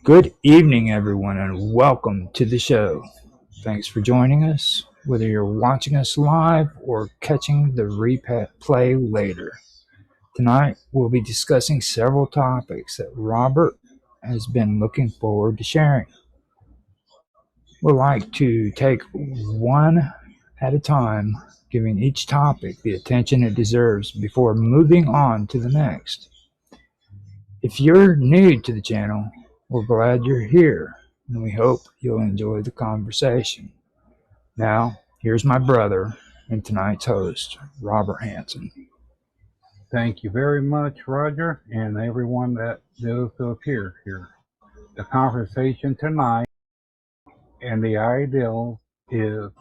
Good evening, everyone, and welcome to the show. Thanks for joining us, whether you're watching us live or catching the replay later. Tonight, we'll be discussing several topics that Robert has been looking forward to sharing. We'd like to take one at a time, giving each topic the attention it deserves before moving on to the next. If you're new to the channel, we're glad you're here, and we hope you'll enjoy the conversation. Now, here's my brother and tonight's host, Robert Hanson. Thank you very much, Roger, and everyone that does appear here. The conversation tonight and the ideal is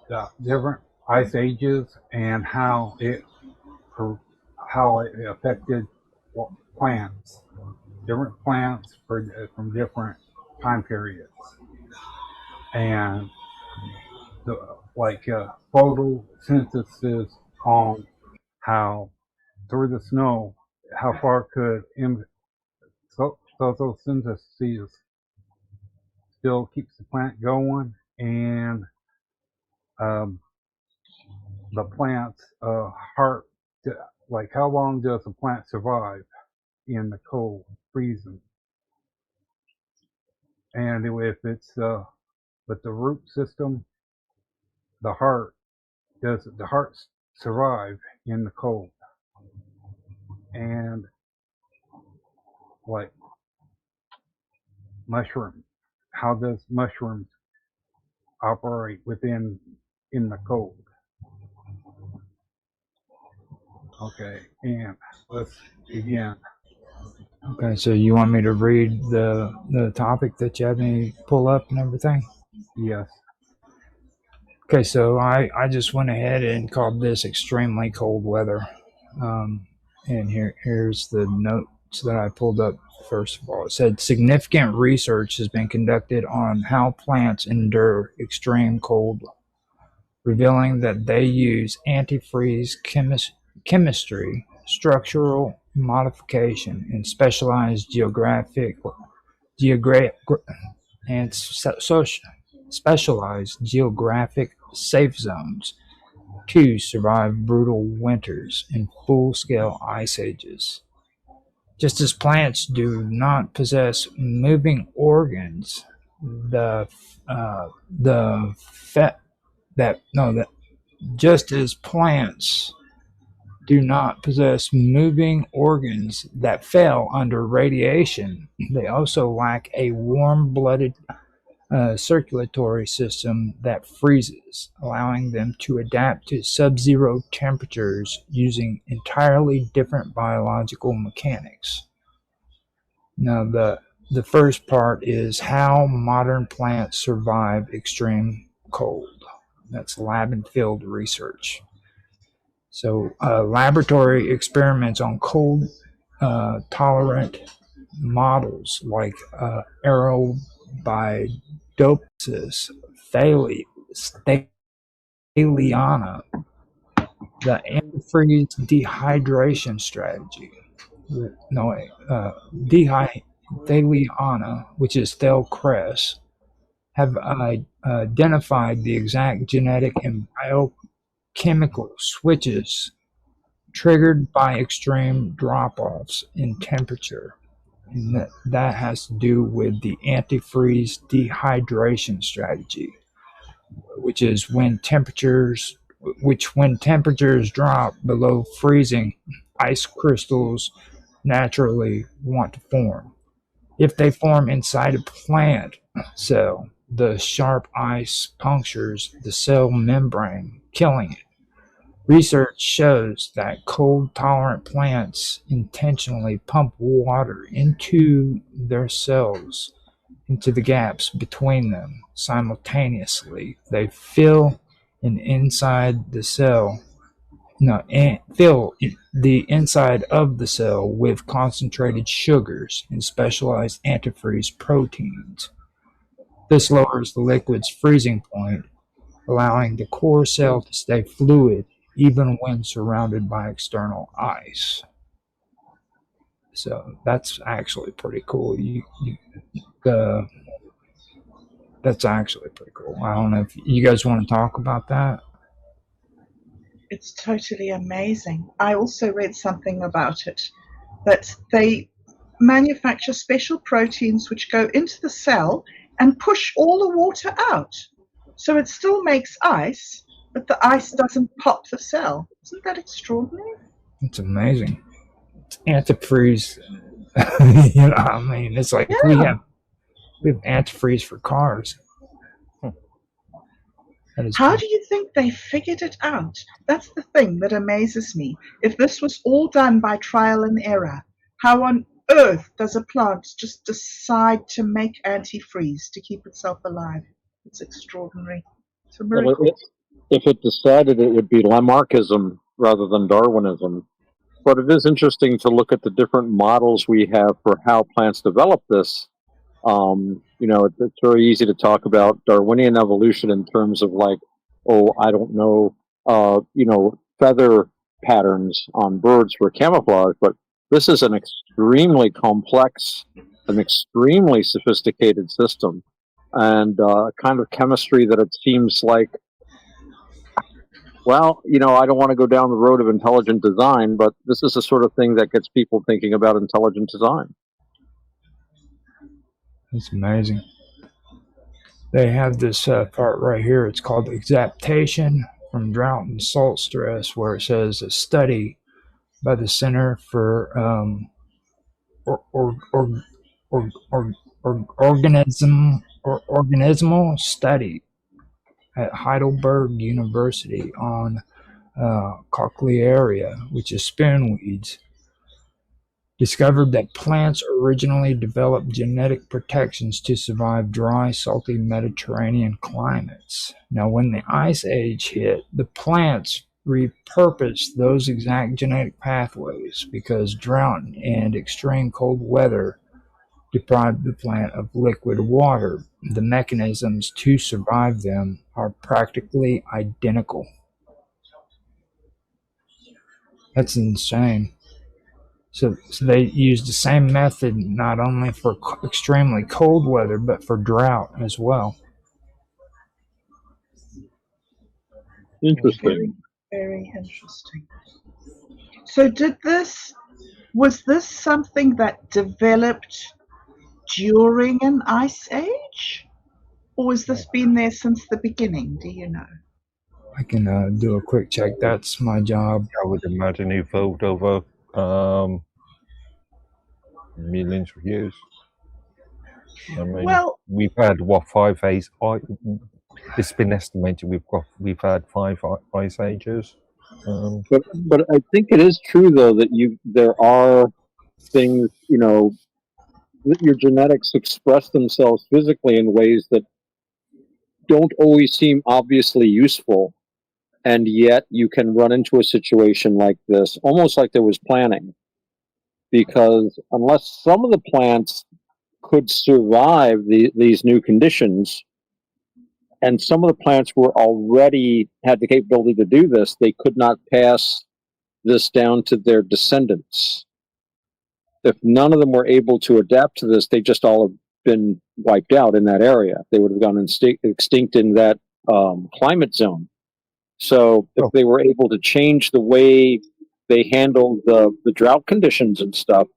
the different ice ages and how it affected plants, different plants from different time periods, and photosynthesis on how through the snow, how far could photosynthesis still keeps the plant going, and um, the plant's heart, like how long does a plant survive in the cold, freezing? And if it's with the root system, the heart, does the heart survive in the cold? And like mushroom, how does mushrooms operate in the cold? Okay, and let's begin. Okay, so you want me to read the topic that you had me pull up and everything? Yes. Okay, so I just went ahead and called this extremely cold weather. And here's the notes that I pulled up. First of all, it said significant research has been conducted on how plants endure extreme cold, revealing that they use antifreeze chemistry, structural modification, and specialized geographic and specialized geographic safe zones to survive brutal winters and full-scale ice ages. Just as plants do not possess moving organs, the the fet that no that just as plants do not possess moving organs that fail under radiation, they also lack a warm-blooded circulatory system that freezes, allowing them to adapt to sub-zero temperatures using entirely different biological mechanics. Now, the first part is how modern plants survive extreme cold. That's lab and field research. So, laboratory experiments on cold tolerant models like Arabidopsis thaliana, the antifreeze dehydration strategy. No, thaliana, which is Thalcress, have identified the exact genetic and biochemical switches triggered by extreme drop-offs in temperature. And that has to do with the antifreeze dehydration strategy, which is when temperatures drop below freezing, ice crystals naturally want to form. If they form inside a plant cell, the sharp ice punctures the cell membrane, killing it. Research shows that cold-tolerant plants intentionally pump water into their cells, into the gaps between them. Simultaneously, they fill an inside the cell no, and fill the inside of the cell with concentrated sugars and specialized antifreeze proteins. This lowers the liquid's freezing point, allowing the core cell to stay fluid even when surrounded by external ice. So that's actually pretty cool. The that's actually pretty cool. I don't know if you guys want to talk about that. It's totally amazing. I also read something about it that they manufacture special proteins which go into the cell and push all the water out. So it still makes ice, but the ice doesn't pop the cell. Isn't that extraordinary? It's amazing. It's antifreeze. I mean, it's like Yeah. we have antifreeze for cars. How do you think they figured it out? That's the thing that amazes me. If this was all done by trial and error, how on earth does a plant just decide to make antifreeze to keep itself alive? It's extraordinary. It's a Well, miracle. if it decided, it would be Lamarckism rather than Darwinism. But it is interesting to look at the different models we have for how plants develop this. It's very easy to talk about Darwinian evolution in terms of like, oh, I don't know, feather patterns on birds for camouflage, but this is an extremely complex, an extremely sophisticated system, and kind of chemistry that it seems like, well, I don't want to go down the road of intelligent design, but this is the sort of thing that gets people thinking about intelligent design. It's amazing. They have this part right here. It's called exaptation from drought and salt stress, where it says a study by the Center for or, or, or, organismal study at Heidelberg University on cochlearia, which is spoonweeds, discovered that plants originally developed genetic protections to survive dry, salty Mediterranean climates. Now, when the Ice Age hit, the plants repurposed those exact genetic pathways because drought and extreme cold weather deprived the plant of liquid water. The mechanisms to survive them are practically identical. That's insane. So they used the same method not only for extremely cold weather, but for drought as well. Very, Interesting. very interesting. So was this something that developed during an ice age? Or has this been there since the beginning? Do you know? I can do a quick check. That's my job. I would imagine it evolved over millions of years. I mean, Well, we've had what 5 it's been estimated we've had 5 ice ages. But I think it is true though that there are things, that your genetics express themselves physically in ways that don't always seem obviously useful, and yet you can run into a situation like this almost like there was planning, because unless some of the plants could survive these new conditions, and some of the plants were already had the capability to do this, they could not pass this down to their descendants. If none of them were able to adapt to this, they just all have been wiped out in that area. They would have gone extinct in that climate zone. So if they were able to change the way they handled the drought conditions and stuff,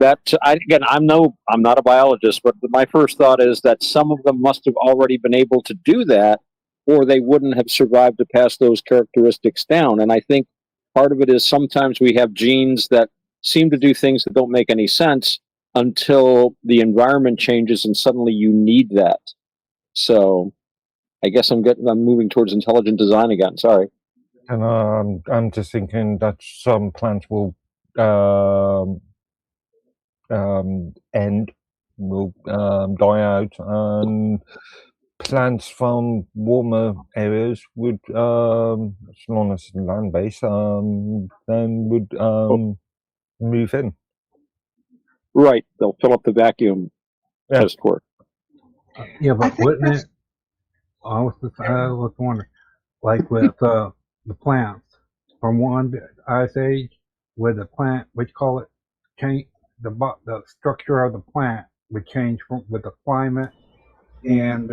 I'm not a biologist, but my first thought is that some of them must have already been able to do that, or they wouldn't have survived to pass those characteristics down. And I think part of it is sometimes we have genes that seem to do things that don't make any sense until the environment changes and suddenly you need that. So I guess I'm moving towards intelligent design again. Sorry. And I'm just thinking that some plants will end, will die out, and plants from warmer areas would, as long as it's land-based, then would move in. Right. They'll fill up the vacuum test court. Yeah, but wouldn't it? I was wondering, like with the plants from one ice age, where the plant, what you call it, change, the structure of the plant would change with the climate and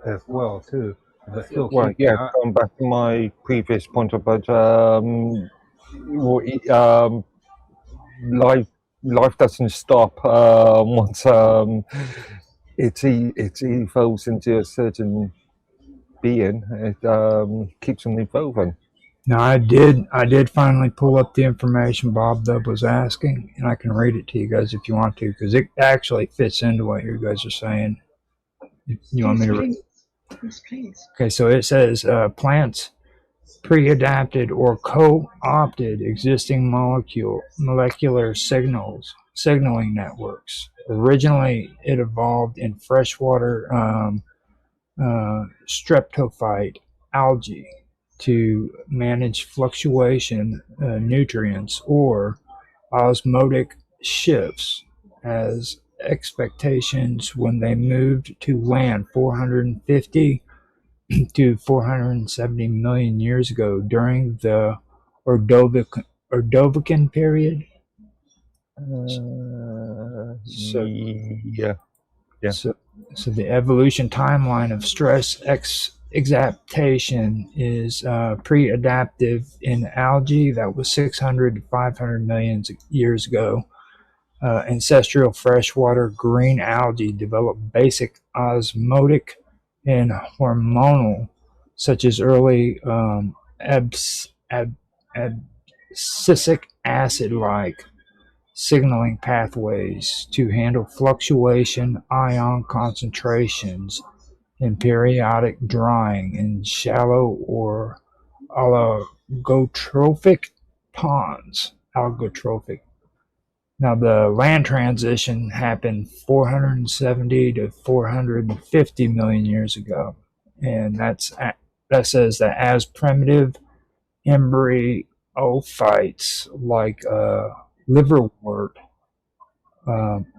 as well too. But still Well, keep yeah, going back to my previous point about life life doesn't stop once it evolves into a certain being. It keeps on evolving. Now I did finally pull up the information Bob Dub was asking, and I can read it to you guys if you want to, because it actually fits into what you guys are saying. You want me Yes, to? please. Yes, please. Okay, so it says plants pre-adapted or co-opted existing molecular signaling networks. Originally, it evolved in freshwater streptophyte algae to manage fluctuation nutrients or osmotic shifts as expectations when they moved to land 450 to 470 million years ago during the Ordovician period. So, Yeah. Yeah. so the evolution timeline of stress exaptation is pre-adaptive in algae that was 600 to 500 million years ago. Ancestral freshwater green algae developed basic osmotic and hormonal, such as early abscisic acid-like signaling pathways to handle fluctuation ion concentrations in periodic drying in shallow or algotrophic ponds. Algotrophic. Now, the land transition happened 470 to 450 million years ago, and that says that as primitive embryophytes like liverwort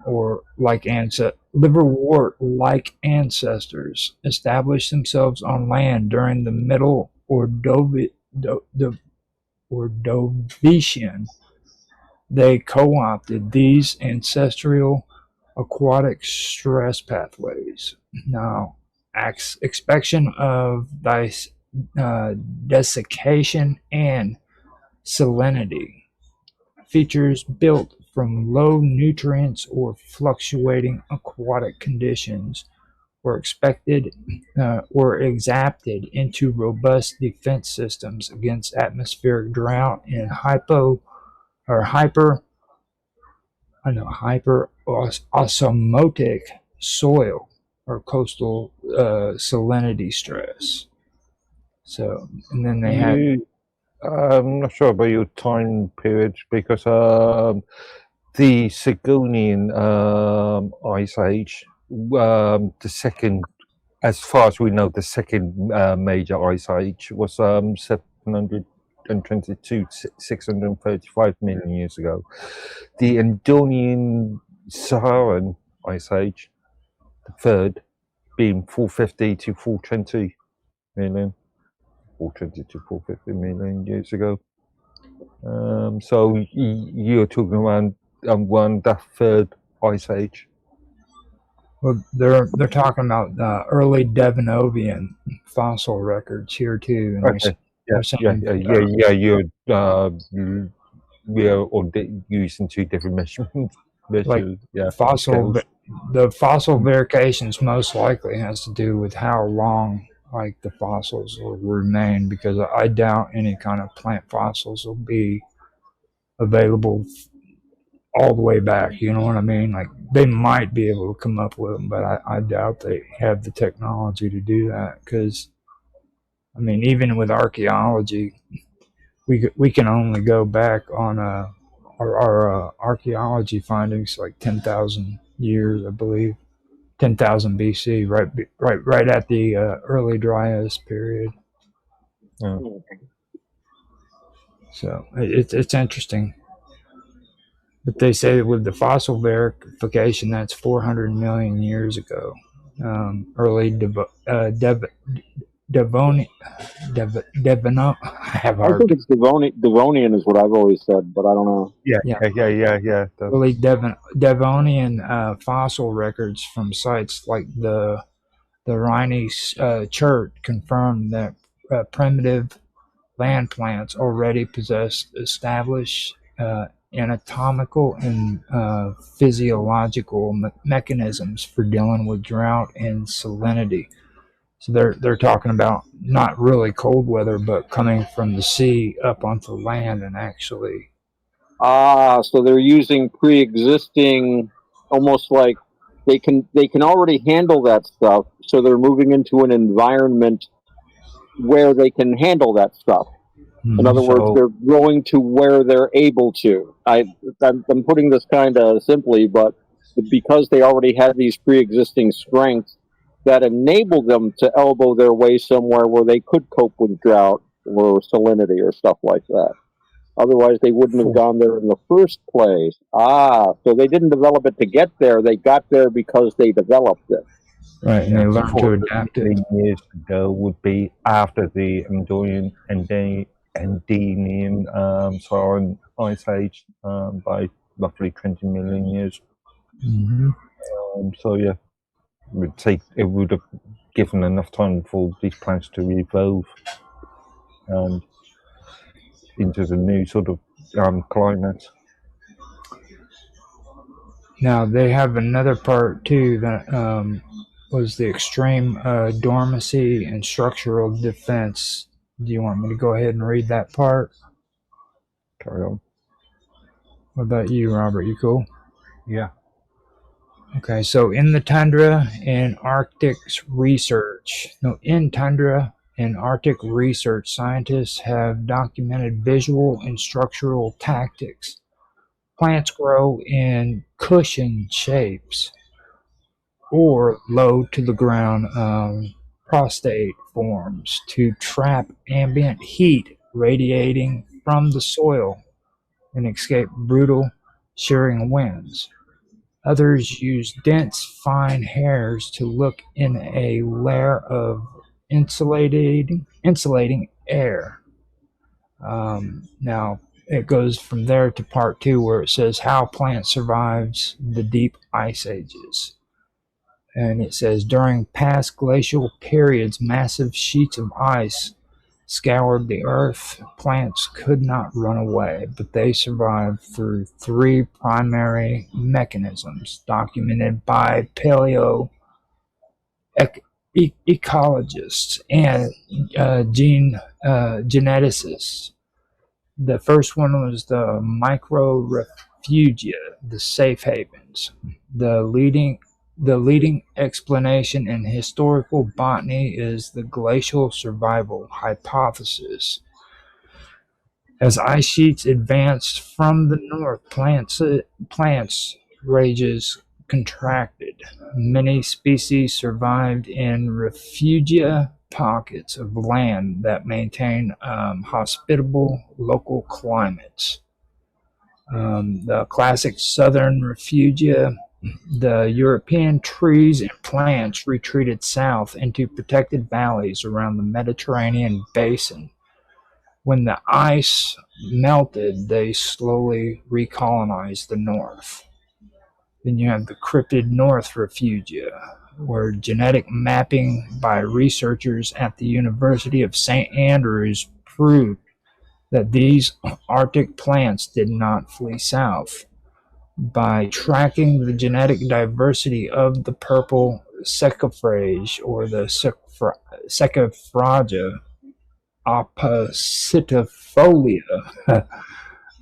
or like liverwort-like ancestors established themselves on land during the Middle Ordovician. They co-opted these ancestral aquatic stress pathways. Now, expansion of desiccation and salinity. Features built from low nutrients or fluctuating aquatic conditions were exapted into robust defense systems against atmospheric drought and hyper osmotic soil or coastal salinity stress. So, and then they had. I'm not sure about your time period because the Sigonian Ice Age, the second, as far as we know, the second major ice age was 722 635 million years ago. The Endonian Saharan Ice Age, the third, being 450 to 420 million. 420 to 450 million years ago. So you're talking around that third ice age. Well, they're talking about early Devonian fossil records here too, and Okay. You're using two different measurements. like Scales. the fossil variations most likely has to do with how long like the fossils will remain, because I doubt any kind of plant fossils will be available all the way back. You know what I mean? Like they might be able to come up with them, but I doubt they have the technology to do that. Because I mean, even with archaeology, we can only go back on our archaeology findings like 10,000 years, I believe, 10,000 BC, right at the early Dryas period. Oh. So it's interesting. But they say with the fossil verification, that's 400 million years ago. Early Devon, I have I hard. think it's Devonian is what I've always said, but I don't know. Yeah, Yeah, That's early Devonian fossil records from sites like the Rhynie chert confirmed that primitive land plants already possessed established anatomical and physiological mechanisms for dealing with drought and salinity. So they're talking about not really cold weather, but coming from the sea up onto land and actually. Ah, so they're using pre-existing, almost like they can already handle that stuff. So they're moving into an environment where they can handle that stuff. In other words, so they're going to where they're able to. I'm putting this kind of simply, but because they already had these pre-existing strengths that enabled them to elbow their way somewhere where they could cope with drought or salinity or stuff like that. Otherwise, they wouldn't have for gone there in the first place. Ah, so they didn't develop it to get there. They got there because they developed it. Right, and they yeah, learn to 4 adapt it. million years ago would be after the Andinian Saharan Ice Age by roughly 20 million years. Hmm. So yeah, it would have given enough time for these plants to evolve um, into the new sort of climate. Now they have another part too that was the extreme dormancy and structural defense. Do you want me to go ahead and read that part? Carry on. What about you, Robert? You cool? Yeah. Okay, so in the tundra and Arctic research, no, in tundra and Arctic research, scientists have documented visual and structural tactics. Plants grow in cushion shapes or low to the ground prostate forms to trap ambient heat radiating from the soil and escape brutal shearing winds. Others use dense, fine hairs to look in a layer of insulating air. Now, it goes from there to part two where it says how plant survives the deep ice ages. And it says during past glacial periods, massive sheets of ice scoured the earth. Plants could not run away, but they survived through three primary mechanisms documented by ecologists and geneticists. The first one was the microrefugia, the safe havens. The leading the leading explanation in historical botany is the glacial survival hypothesis. As ice sheets advanced from the north, plants ranges contracted. Many species survived in refugia pockets of land that maintain hospitable local climates. The classic southern refugia, the European trees and plants retreated south into protected valleys around the Mediterranean basin. When the ice melted, they slowly recolonized the north. Then you have the cryptid north refugia, where genetic mapping by researchers at the University of St. Andrews proved that these Arctic plants did not flee south. By tracking the genetic diversity of the purple secaphrage or the secaphaga oppositifolia,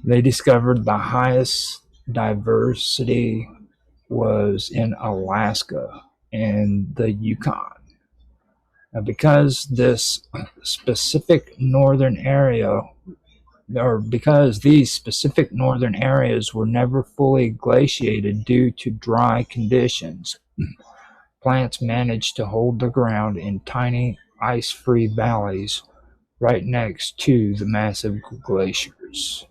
they discovered the highest diversity was in Alaska and the Yukon. Now, because this specific northern area, or because these specific northern areas were never fully glaciated due to dry conditions, plants managed to hold their ground in tiny ice-free valleys right next to the massive glaciers.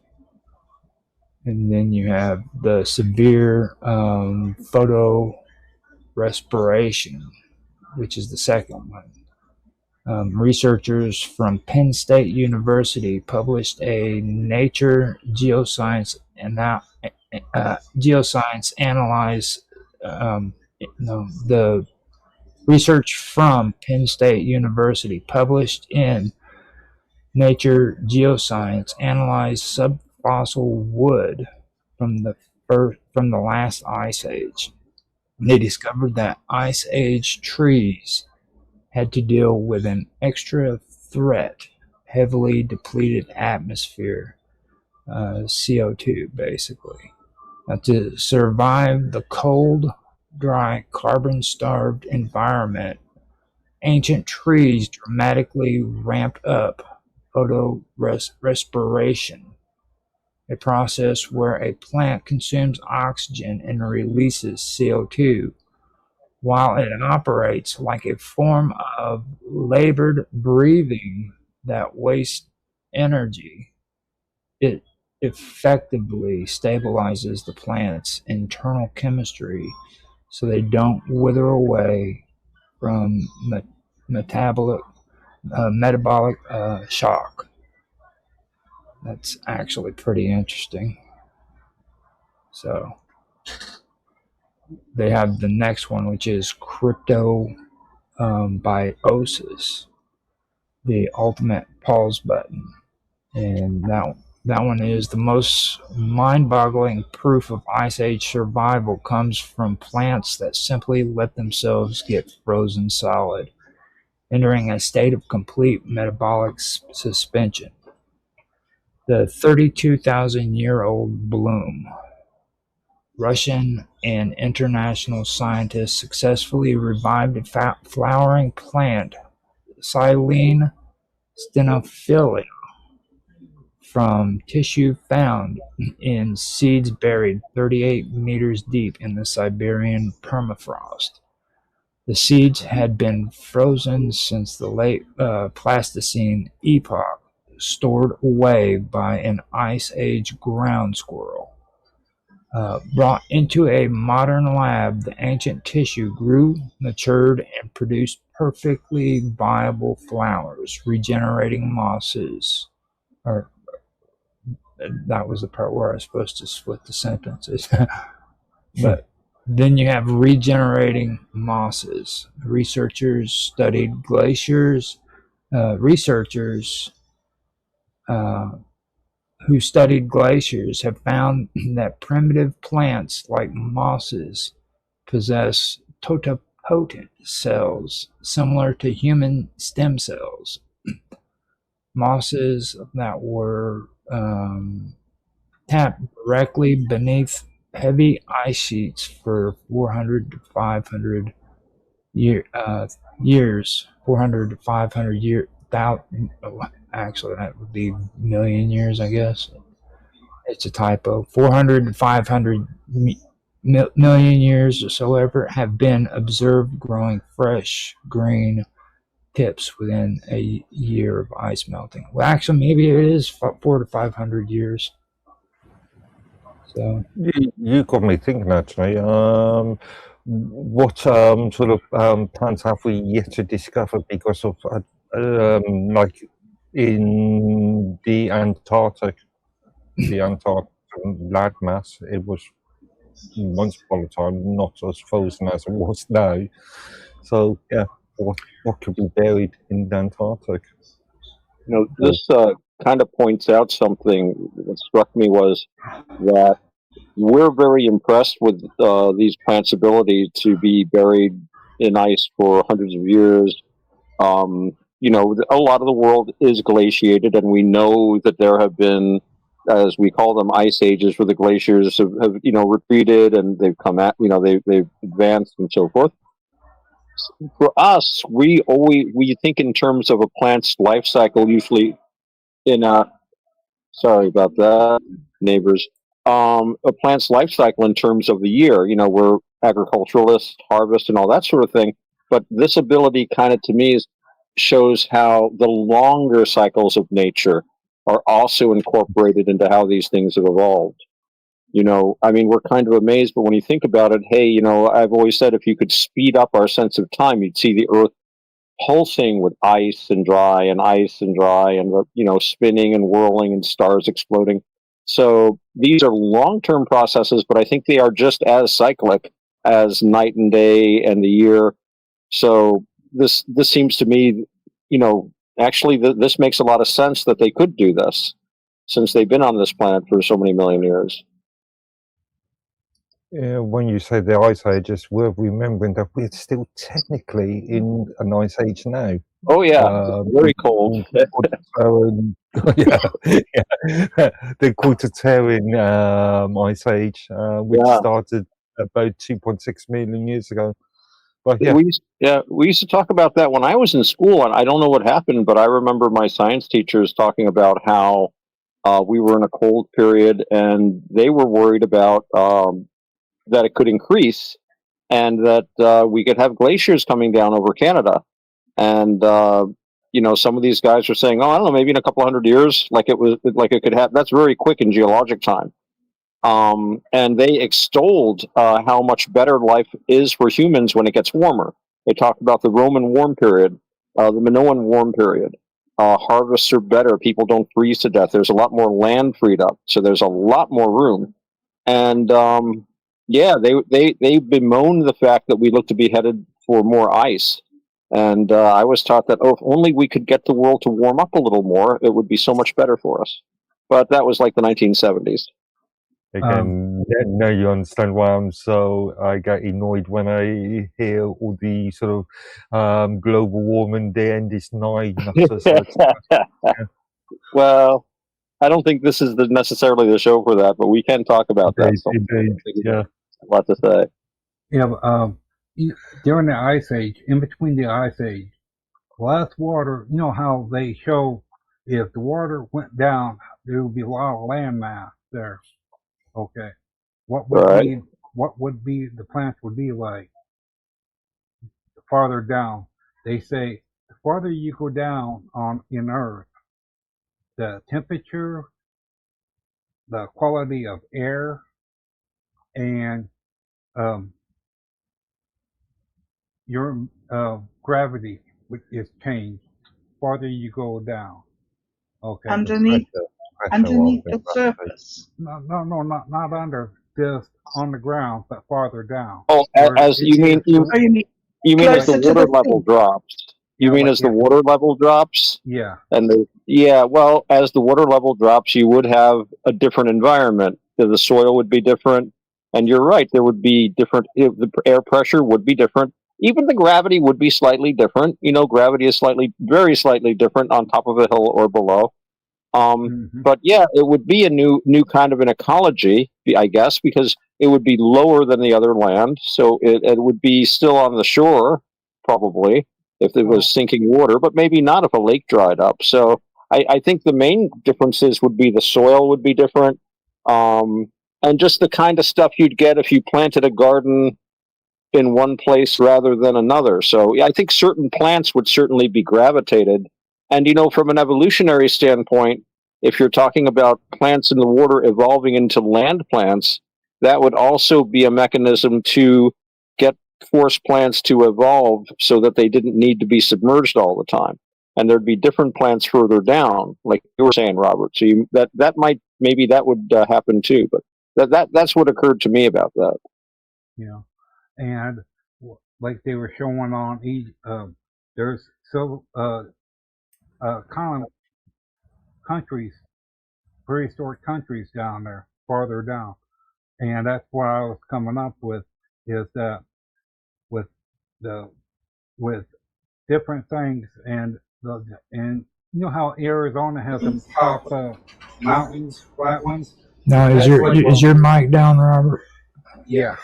And then you have the severe photorespiration, which is the second one. Researchers from Penn State University published a Nature Geoscience analyze. No, the research from Penn State University published in Nature Geoscience analyzed subfossil wood from the last ice age. They discovered that ice age trees had to deal with an extra threat, heavily depleted atmosphere, CO2 basically, to survive the cold, dry, carbon-starved environment. Ancient trees dramatically ramped up photorespiration, a process where a plant consumes oxygen and releases CO2. While it operates like a form of labored breathing that wastes energy, it effectively stabilizes the plant's internal chemistry so they don't wither away from metabolic shock. That's actually pretty interesting. So they have the next one, which is cryptobiosis, the ultimate pause button, and that one is the most mind-boggling proof of Ice Age survival comes from plants that simply let themselves get frozen solid, entering a state of complete metabolic suspension. The 32,000-year-old bloom. Russian and international scientists successfully revived a flowering plant, Silene stenophylla, from tissue found in seeds buried 38 meters deep in the Siberian permafrost. The seeds had been frozen since the late Pleistocene epoch, stored away by an Ice Age ground squirrel. Brought into a modern lab, the ancient tissue grew, matured, and produced perfectly viable flowers, regenerating mosses. Or that was the part where I was supposed to split the sentences. But then you have regenerating mosses. Researchers studied glaciers. Researchers who studied glaciers have found that primitive plants like mosses possess totipotent cells similar to human stem cells. Mosses that were tapped directly beneath heavy ice sheets for 400 to 500 years. 400 to 500 years. Actually, that would be million years, I guess. It's a typo. 400 to 500 million years or so ever have been observed growing fresh green tips within a year of ice melting. Well, actually, maybe it is 400 to 500 years. So You got me thinking, actually. What sort of plants have we yet to discover because of, like, in the Antarctic landmass, it was once upon a time not as frozen as it was now. So, yeah, what could be buried in the Antarctic? This kind of points out something that struck me was that we're very impressed with these plants' ability to be buried in ice for hundreds of years. A lot of the world is glaciated, and we know that there have been, as we call them, ice ages, where the glaciers have retreated and they've come at, they've advanced and so forth. For us, we think in terms of a plant's life cycle, usually in a, sorry about that, neighbors, a plant's life cycle in terms of the year. We're agriculturalists, harvest and all that sort of thing. But this ability kind of, to me, shows how the longer cycles of nature are also incorporated into how these things have evolved. We're kind of amazed, but when you think about it, hey, I've always said if you could speed up our sense of time, you'd see the Earth pulsing with ice and dry and ice and dry and, spinning and whirling and stars exploding. So these are long-term processes, but I think they are just as cyclic as night and day and the year. So this seems to me, actually this makes a lot of sense that they could do this since they've been on this planet for so many million years. When you say the ice age, it's worth remembering that we're still technically in an ice age now. Oh yeah, very cold. Yeah, the Quaternary ice age, which started about 2.6 million years ago. But yeah, we used to talk about that when I was in school, and I don't know what happened, but I remember my science teachers talking about how we were in a cold period, and they were worried about that it could increase, and that we could have glaciers coming down over Canada. And some of these guys are saying, "Oh, I don't know, maybe in a couple hundred years, like it could happen." That's very quick in geologic time. And they extolled how much better life is for humans when it gets warmer. They talked about the Roman warm period, the Minoan warm period. Harvests are better. People don't freeze to death. There's a lot more land freed up, so there's a lot more room. And they bemoaned the fact that we look to be headed for more ice. And I was taught that, if only we could get the world to warm up a little more, it would be so much better for us. But that was like the 1970s. Again, now you understand why I get annoyed when I hear all the sort of global warming, the end is nigh. Well, I don't think this is necessarily the show for that, but we can talk about that. Indeed. Yeah. A lot to say. Yeah, during the Ice Age, in between the Ice Age, less water, you know how they show if the water went down, there would be a lot of land mass there. Okay. What would be the plants would be like farther down? They say the farther you go down in Earth, the temperature, the quality of air, and your gravity is changed farther you go down. Okay. Underneath the surface. No, not under, just on the ground, but farther down. Oh, you mean as the water level drops? You mean as the water level drops? Yeah. Well, as the water level drops, you would have a different environment. The soil would be different, and you're right. There would be different. The air pressure would be different. Even the gravity would be slightly different. Gravity is very slightly different on top of a hill or below. But yeah, it would be a new kind of an ecology, I guess, because it would be lower than the other land. So it would be still on the shore, probably, if it was sinking water, but maybe not if a lake dried up. So I think the main differences would be the soil would be different, and just the kind of stuff you'd get if you planted a garden in one place rather than another. So yeah, I think certain plants would certainly be gravitated. And, from an evolutionary standpoint, if you're talking about plants in the water evolving into land plants, that would also be a mechanism to get forest plants to evolve so that they didn't need to be submerged all the time. And there'd be different plants further down, like you were saying, Robert. So maybe that would happen too. But that's what occurred to me about that. Yeah. And like they were showing on there's countries, prehistoric countries down there, farther down. And that's what I was coming up with, is that with different things, and how Arizona has some top mountains, flat ones. Now, is your mic down, Robert? Yeah.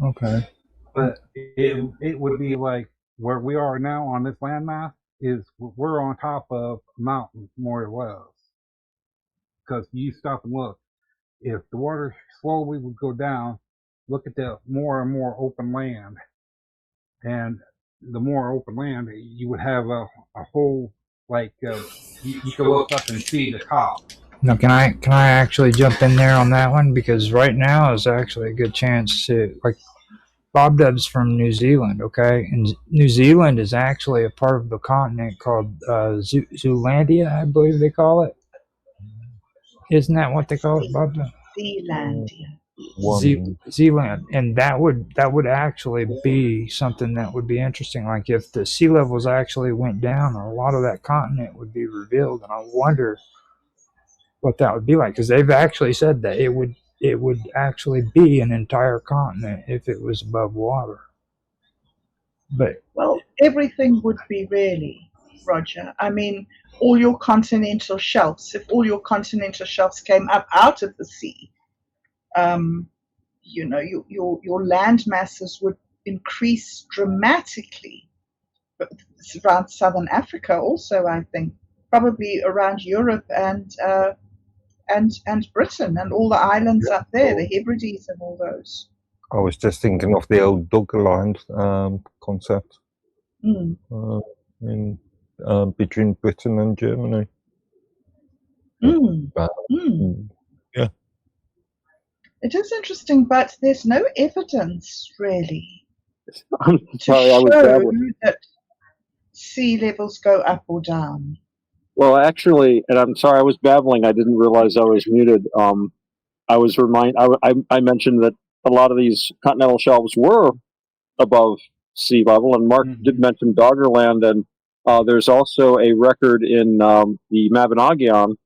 Okay. But it would be like where we are now on this landmass is we're on top of mountains, more or less. Because you stop and look, if the water slowly would go down, look at the more and more open land, and the more open land, you would have a whole you could look up and see the top. Now, can I actually jump in there on that one, because right now is actually a good chance to Bob Dub's from New Zealand, okay? And New Zealand is actually a part of the continent called Zoolandia, I believe they call it. Isn't that what they call it, Bob Dub? Zealandia. One. Zealand, and that would actually be something that would be interesting. Like if the sea levels actually went down, a lot of that continent would be revealed, and I wonder what that would be like because they've actually said that it would actually be an entire continent if it was above water. But Well, everything would be really, Roger. I mean, all your continental shelves, if all your continental shelves came up out of the sea, um, your land masses would increase dramatically. But it's around southern Africa, also, I think, probably around Europe and Britain and all the islands up there, the Hebrides and all those. I was just thinking of the old Doggerland concept Mm. in between Britain and Germany. Mm. But, Mm. yeah. It is interesting, but there's no evidence really I'm to sorry, I was show babbling. that sea levels go up or down. Well, actually, and I'm sorry, I was babbling. I didn't realize I was muted. I mentioned that a lot of these continental shelves were above sea level, and Mark did mention Doggerland, and there's also a record in the Mabinogion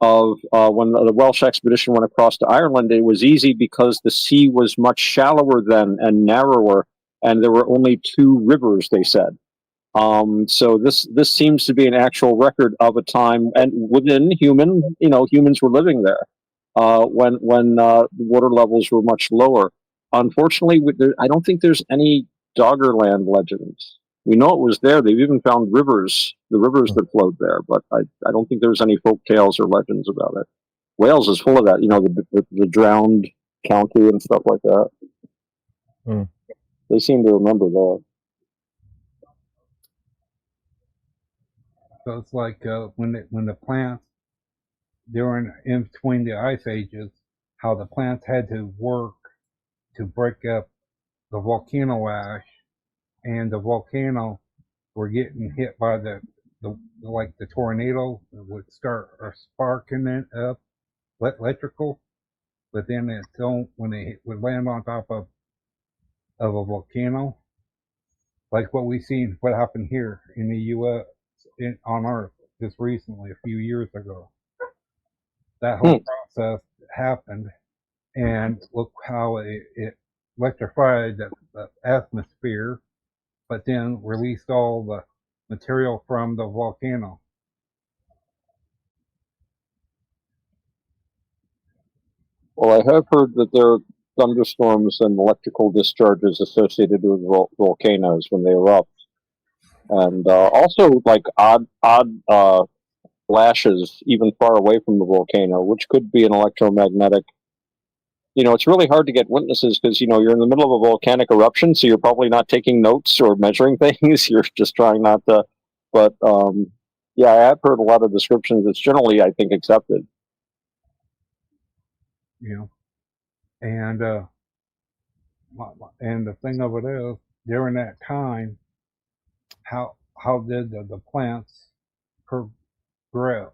of when the Welsh expedition went across to Ireland. It was easy because the sea was much shallower then and narrower, and there were only two rivers, they said. So this seems to be an actual record of a time, and within humans were living there when water levels were much lower. Unfortunately, I don't think there's any Doggerland legends. We know it was there. They've even found the rivers that flowed there, but I don't think there's any folk tales or legends about it. Wales is full of that, the drowned county and stuff like that. Mm. They seem to remember that. So it's like when the plants during in between the ice ages, how the plants had to work to break up the volcano ash, and the volcano were getting hit by the like the tornado would start sparking it up electrical, but then it don't when it would land on top of a volcano, like what we seen what happened here in the U.S. On Earth just recently a few years ago. That whole process happened, and look how it electrified the atmosphere, but then released all the material from the volcano. Well, I have heard that there are thunderstorms and electrical discharges associated with volcanoes when they erupt, and also like odd flashes even far away from the volcano, which could be an electromagnetic. It's really hard to get witnesses because you're in the middle of a volcanic eruption, so you're probably not taking notes or measuring things. You're just trying not to. But yeah, I have heard a lot of descriptions. It's generally, I think, accepted. And and the thing of it is, during that time, how did the plants progress?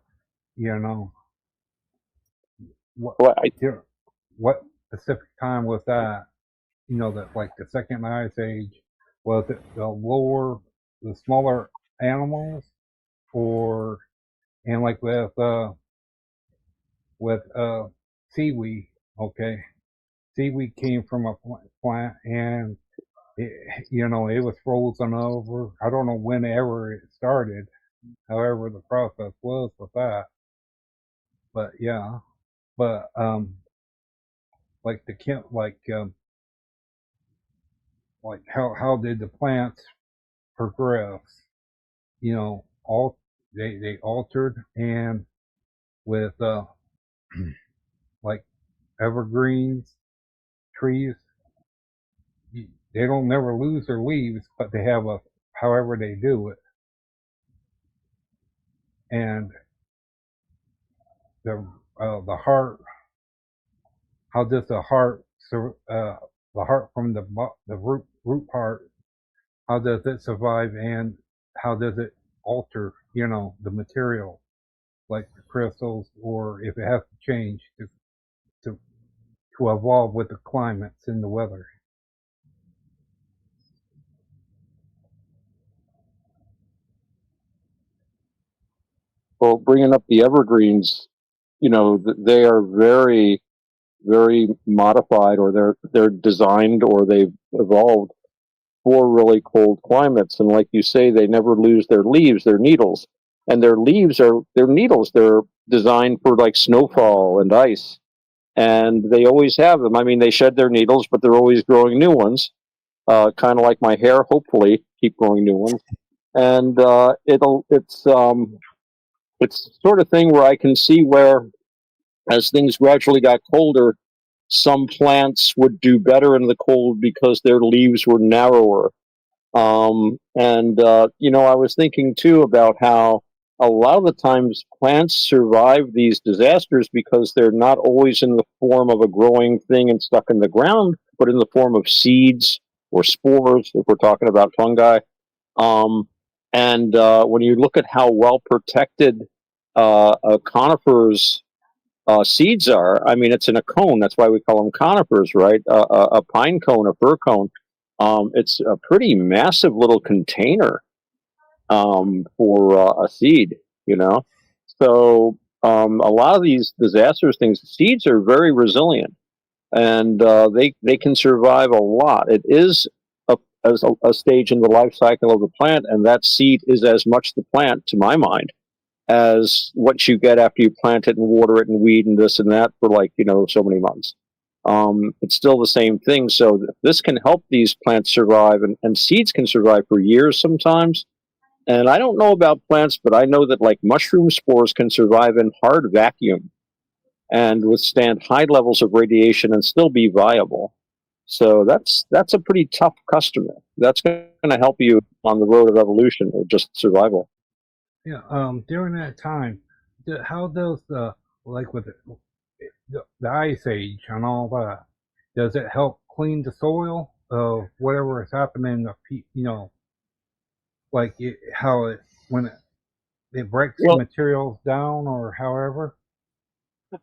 What Well, what specific time was that? That like the second ice age, was it the smaller animals, or and like with seaweed, okay, seaweed came from a plant, and it was frozen over. I don't know whenever it started, however the process was with that, but yeah, but like like how did the plants progress? All they altered, and with like evergreens trees, they don't never lose their leaves, but they have a however they do it, and the heart. How does the heart the heart from the root part, how does it survive, and how does it alter, the material, like the crystals, or if it has to change to to evolve with the climates and the weather. Well, bringing up the evergreens, they are very, very modified, or they're designed, or they've evolved for really cold climates. And like you say, they never lose their leaves, their needles, and their leaves are their needles. They're designed for like snowfall and ice, and they always have them. I mean, they shed their needles, but they're always growing new ones. Kind of like my hair. Hopefully, keep growing new ones, and it's sort of thing where I can see where, as things gradually got colder, some plants would do better in the cold because their leaves were narrower. I was thinking too about how a lot of the times plants survive these disasters because they're not always in the form of a growing thing and stuck in the ground, but in the form of seeds or spores, if we're talking about fungi. Um, when you look at how well protected a conifer's seeds are, I mean, it's in a cone. That's why we call them conifers, right? A pine cone, a fir cone. It's a pretty massive little container for a seed, you know. So a lot of these disastrous things, seeds are very resilient, and they can survive a lot. It is a stage in the life cycle of the plant, and that seed is as much the plant, to my mind, as what you get after you plant it and water it and weed and this and that for so many months. It's still the same thing. So this can help these plants survive, and seeds can survive for years sometimes. And I don't know about plants, but I know that like mushroom spores can survive in hard vacuum and withstand high levels of radiation and still be viable. So that's a pretty tough customer. That's going to help you on the road of evolution or just survival. Yeah. During that time, how does like with the ice age and all that, does it help clean the soil of whatever is happening? Like how it when it breaks Well, materials down or however.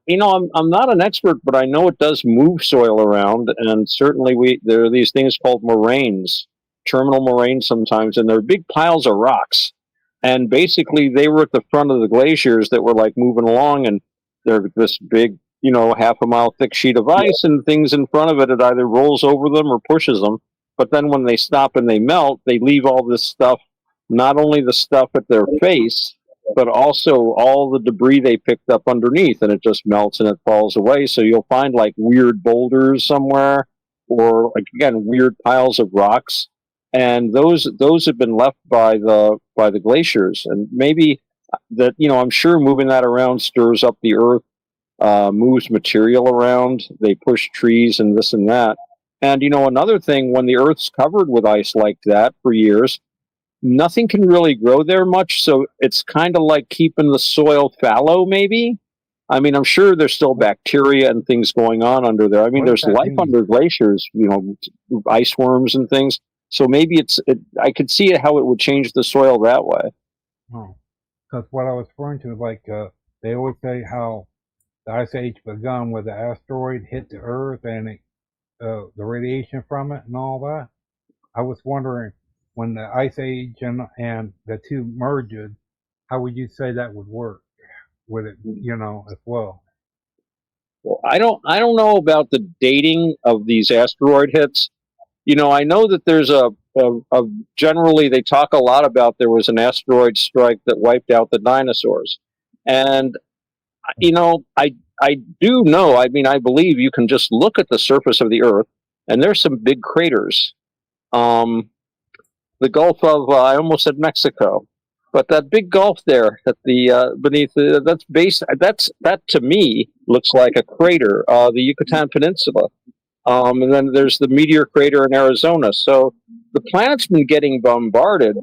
I'm not an expert, but I know it does move soil around, and certainly there are these things called moraines, terminal moraines sometimes, and they're big piles of rocks. And basically, they were at the front of the glaciers that were like moving along, and they're this big, half a mile thick sheet of ice, and things in front of it either rolls over them or pushes them. But then when they stop and they melt, they leave all this stuff, not only the stuff at their face, but also all the debris they picked up underneath, and it just melts and it falls away. So you'll find like weird boulders somewhere, or like again weird piles of rocks, and those have been left by the glaciers, and maybe that I'm sure moving that around stirs up the earth, moves material around. They push trees and this and that. And another thing, when the earth's covered with ice like that for years, nothing can really grow there much, so it's kind of like keeping the soil fallow, maybe. I mean, I'm sure there's still bacteria and things going on under there. I mean, What does there's that life mean? under glaciers, ice worms and things. So maybe I could see how it would change the soil that way. Oh, because what I was referring to, like they always say how the ice age begun with the asteroid hit the Earth and the radiation from it and all that. I was wondering, when the ice age and the two merged, how would you say that would work with it, as well? Well, I don't know about the dating of these asteroid hits. I know that there's a generally they talk a lot about there was an asteroid strike that wiped out the dinosaurs, and I do know. I mean, I believe you can just look at the surface of the Earth, and there's some big craters. Um, the Gulf of I almost said Mexico, but that big gulf there at the beneath that to me looks like a crater, the Yucatan Peninsula. And then there's the meteor crater in Arizona. So the planet's been getting bombarded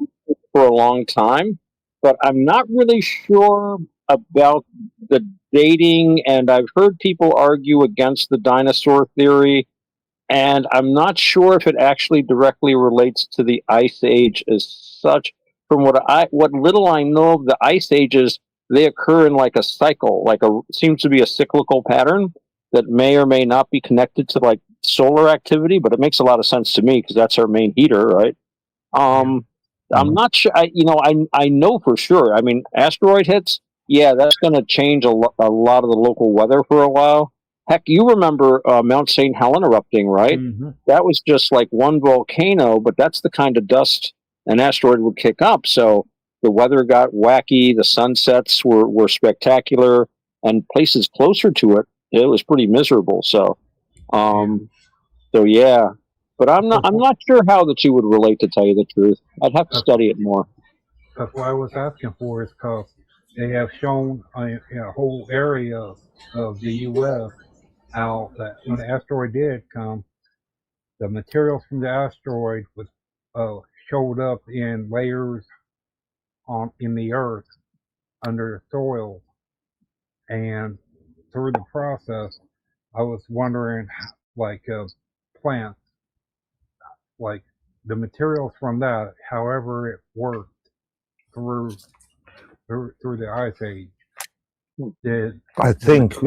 for a long time, but I'm not really sure about the dating. And I've heard people argue against the dinosaur theory. and I'm not sure if it actually directly relates to the ice age as such. From what little I know of the ice ages, they occur in like a cycle, seems to be a cyclical pattern that may or may not be connected to like solar activity, but it makes a lot of sense to me because that's our main heater, right? I'm not sure. I know for sure. I mean, asteroid hits. Yeah, that's going to change a lot of the local weather for a while. Heck, you remember Mount St. Helena erupting, right? Mm-hmm. That was just like one volcano, but that's the kind of dust an asteroid would kick up. So the weather got wacky. The sunsets were spectacular, and places closer to it, it was pretty miserable. So yeah. But I'm not sure how the two would relate, to tell you the truth. I'd have to study it more. That's what I was asking for, is because they have shown in a whole area of the U.S. how that when the asteroid did come, the materials from the asteroid was showed up in layers in the earth under the soil, and through the process, I was wondering, like plants, like the materials from that, however it worked through the ice age. I think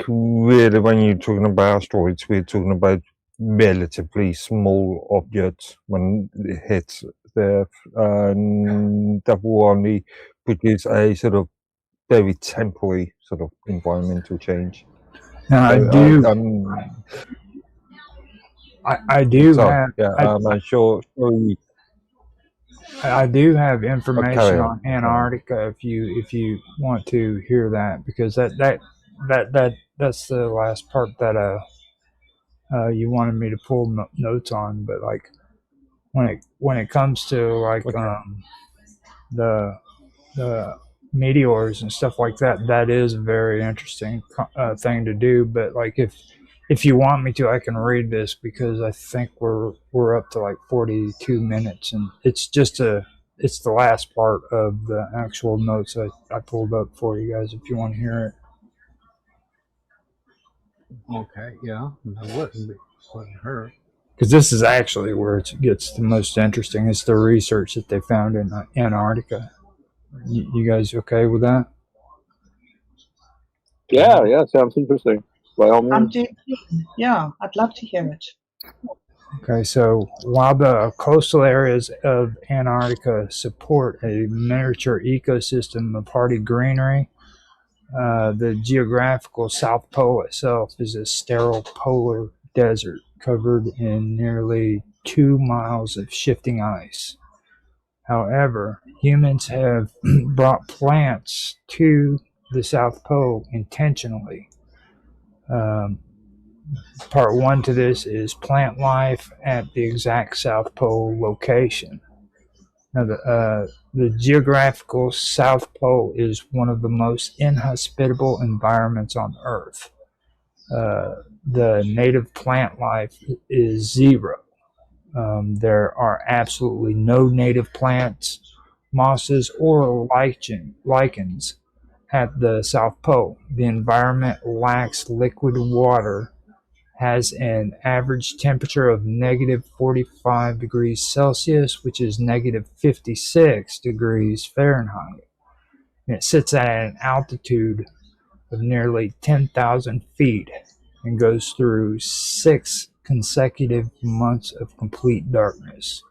really when you're talking about asteroids, we're talking about relatively small objects when it hits the that will only produce a sort of very temporary sort of environmental change. Now, I do So have yeah, I'm sure you I do have information carry on. on Antarctica if you want to hear that, because that's the last part that you wanted me to pull notes on. But like when it comes to like the the meteors and stuff like that, that is a very interesting thing to do. But like if you want me to, I can read this, because I think we're up to like 42 minutes, and it's the last part of the actual notes I pulled up for you guys if you want to hear it. Okay, yeah, that wouldn't hurt. Because this is actually where it gets the most interesting. It's the research that they found in Antarctica. You guys okay with that? Yeah, sounds interesting. By all I'm means. doing, yeah, I'd love to hear it. Okay, so while the coastal areas of Antarctica support a miniature ecosystem of hardy greenery, the geographical South Pole itself is a sterile polar desert covered in nearly 2 miles of shifting ice. However, humans have brought plants to the South Pole intentionally. Um, Part one to this is plant life at the exact South Pole location. Now, the geographical South Pole is one of the most inhospitable environments on Earth. The native plant life is zero. There are absolutely no native plants, mosses, or lichens at the South Pole. The environment lacks liquid water, has an average temperature of negative 45 degrees Celsius, which is negative 56 degrees Fahrenheit. And it sits at an altitude of nearly 10,000 feet and goes through 6 consecutive months of complete darkness.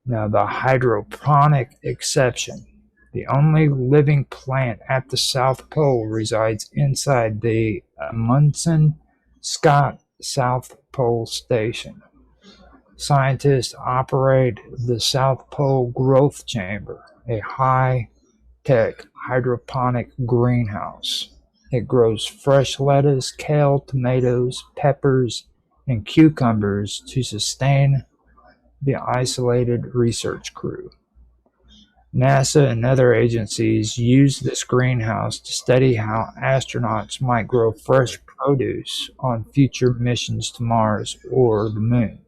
Now, the hydroponic exception. The only living plant at the South Pole resides inside the Amundsen Scott South Pole Station. Scientists operate the South Pole Growth Chamber, a high-tech hydroponic greenhouse. It grows fresh lettuce, kale, tomatoes, peppers, and cucumbers to sustain the isolated research crew. NASA and other agencies use this greenhouse to study how astronauts might grow fresh produce on future missions to Mars or the Moon.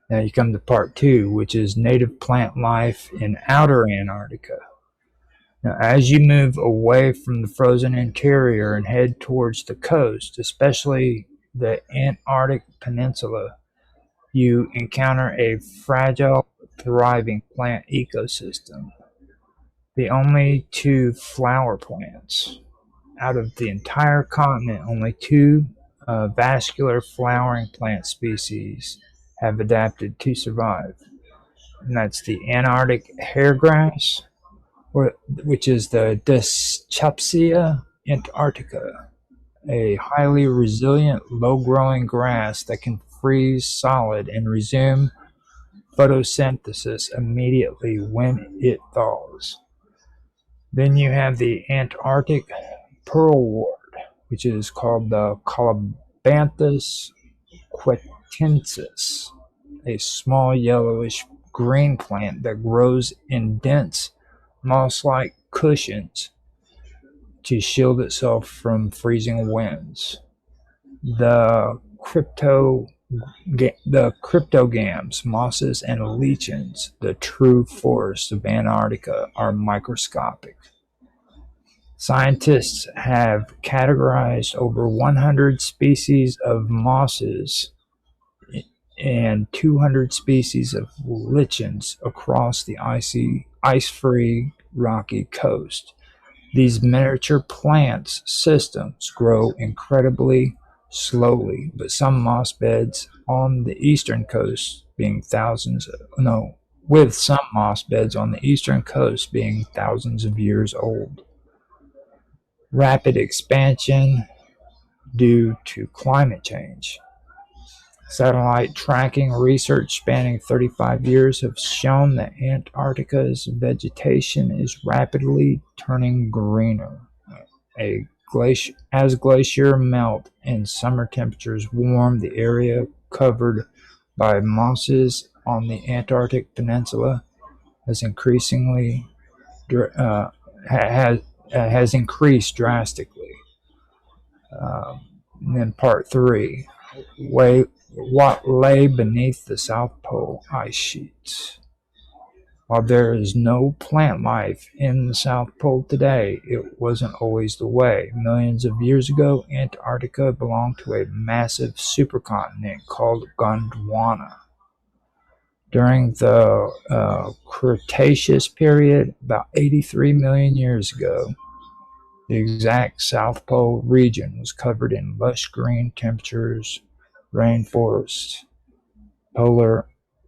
Now you come to part two, which is native plant life in outer Antarctica. Now, as you move away from the frozen interior and head towards the coast, especially the Antarctic Peninsula, you encounter a fragile, thriving plant ecosystem. The only two flower plants out of the entire continent, only two vascular flowering plant species have adapted to survive, and that's the Antarctic hairgrass, which is the Dyschopsia antarctica, a highly resilient, low-growing grass that can freeze solid and resume photosynthesis immediately when it thaws. Then you have the Antarctic pearlwort, which is called the Colobanthus quetensis, a small yellowish green plant that grows in dense moss-like cushions to shield itself from freezing winds. The cryptogams, mosses, and lichens, the true forests of Antarctica, are microscopic. Scientists have categorized over 100 species of mosses and 200 species of lichens across the ice-free rocky coast. These miniature plants systems grow incredibly slowly, but some moss beds on the eastern coast being with some moss beds on the eastern coast being thousands of years old. Rapid expansion due to climate change. Satellite tracking research spanning 35 years have shown that Antarctica's vegetation is rapidly turning greener. As glacier melt and summer temperatures warm, the area covered by mosses on the Antarctic Peninsula has increased drastically. And then part 3, what lay beneath the South Pole ice sheets. While there is no plant life in the South Pole today, it wasn't always the way. Millions of years ago, Antarctica belonged to a massive supercontinent called Gondwana. During the Cretaceous period, about 83 million years ago, the exact South Pole region was covered in lush green temperatures, rainforests. Polar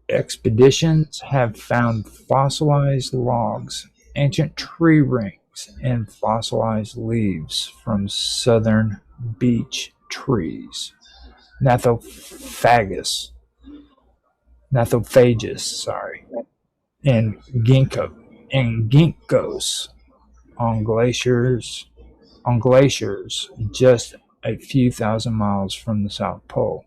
expeditions have found fossilized logs, ancient tree rings, and fossilized leaves from southern beech trees. Nathophagus, and ginkgos on glaciers just a few thousand miles from the South Pole.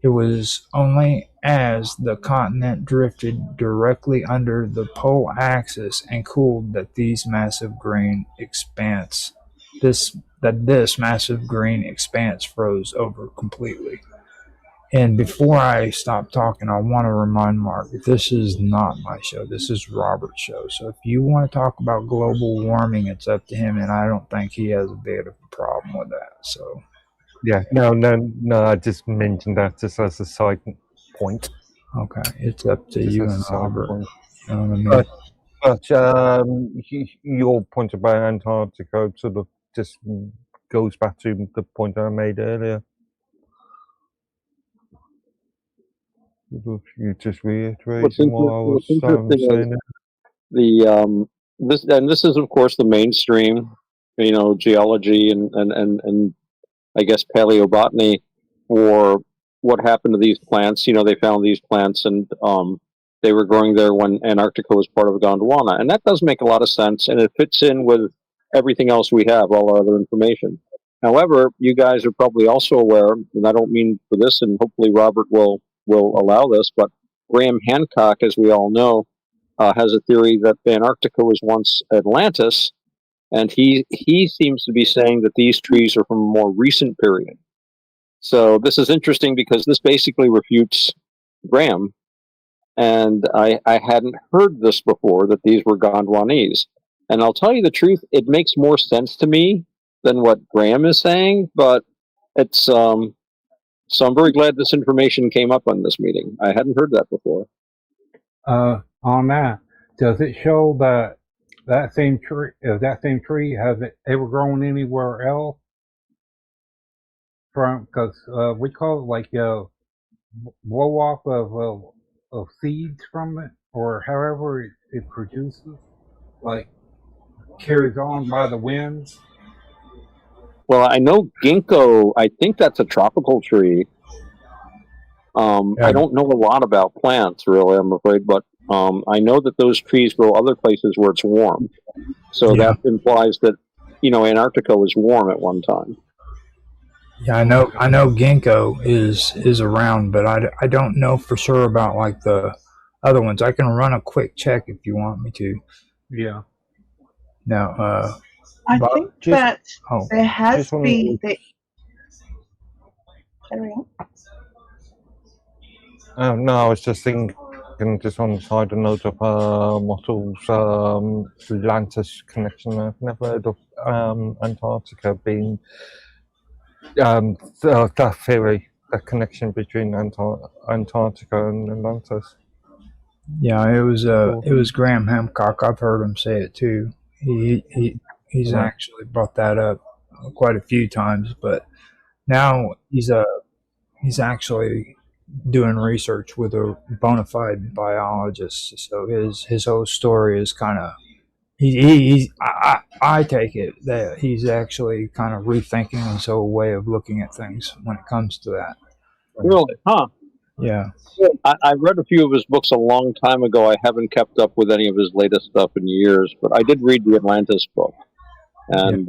It was only as the continent drifted directly under the pole axis and cooled that this massive green expanse froze over completely. And before I stop talking, I want to remind Mark that this is not my show. This is Robert's show. So if you want to talk about global warming, it's up to him, and I don't think he has a bit of a problem with that. So Yeah, no. I just mentioned that just as a side point. okay, it's up to Just you as a and side Robert. point. You know what I mean? But your point about Antarctica sort of just goes back to the point I made earlier. You just reiterating what I was saying. This is of course the mainstream, geology and I guess paleobotany for what happened to these plants. They found these plants and they were growing there when Antarctica was part of Gondwana, and that does make a lot of sense, and it fits in with everything else we have, all our other information. However, you guys are probably also aware, and I don't mean for this, and hopefully Robert will allow this, but Graham Hancock, as we all know, has a theory that Antarctica was once Atlantis, and he seems to be saying that these trees are from a more recent period. So this is interesting because this basically refutes Graham, and I hadn't heard this before, that these were Gondwanese. And I'll tell you the truth, it makes more sense to me than what Graham is saying, but it's so I'm very glad this information came up on this meeting. I hadn't heard that before. On that, does it show that that same tree has it ever grown anywhere else? From because we call it like blow off of seeds from it, or however it produces, like carries on by the wind. Well, I know ginkgo, I think that's a tropical tree. I don't know a lot about plants, really, I'm afraid, but I know that those trees grow other places where it's warm. So Yeah. that implies that, Antarctica was warm at one time. Yeah, I know ginkgo is around, but I don't know for sure about like the other ones. I can run a quick check if you want me to. Yeah. Now, I Bob, think just- that oh, there has just on- been. Carry on. No, I was just thinking, just on the side note of Mottle's Atlantis connection. I've never heard of Antarctica being that theory, that connection between Antarctica and Atlantis. yeah, it was Graham Hancock. I've heard him say it too. He's Right. actually brought that up quite a few times, but now he's actually doing research with a bona fide biologist. So his whole story is kind of I take it that he's actually kind of rethinking his whole way of looking at things when it comes to that. Really? Huh. Yeah. I read a few of his books a long time ago. I haven't kept up with any of his latest stuff in years, but I did read the Atlantis book. And,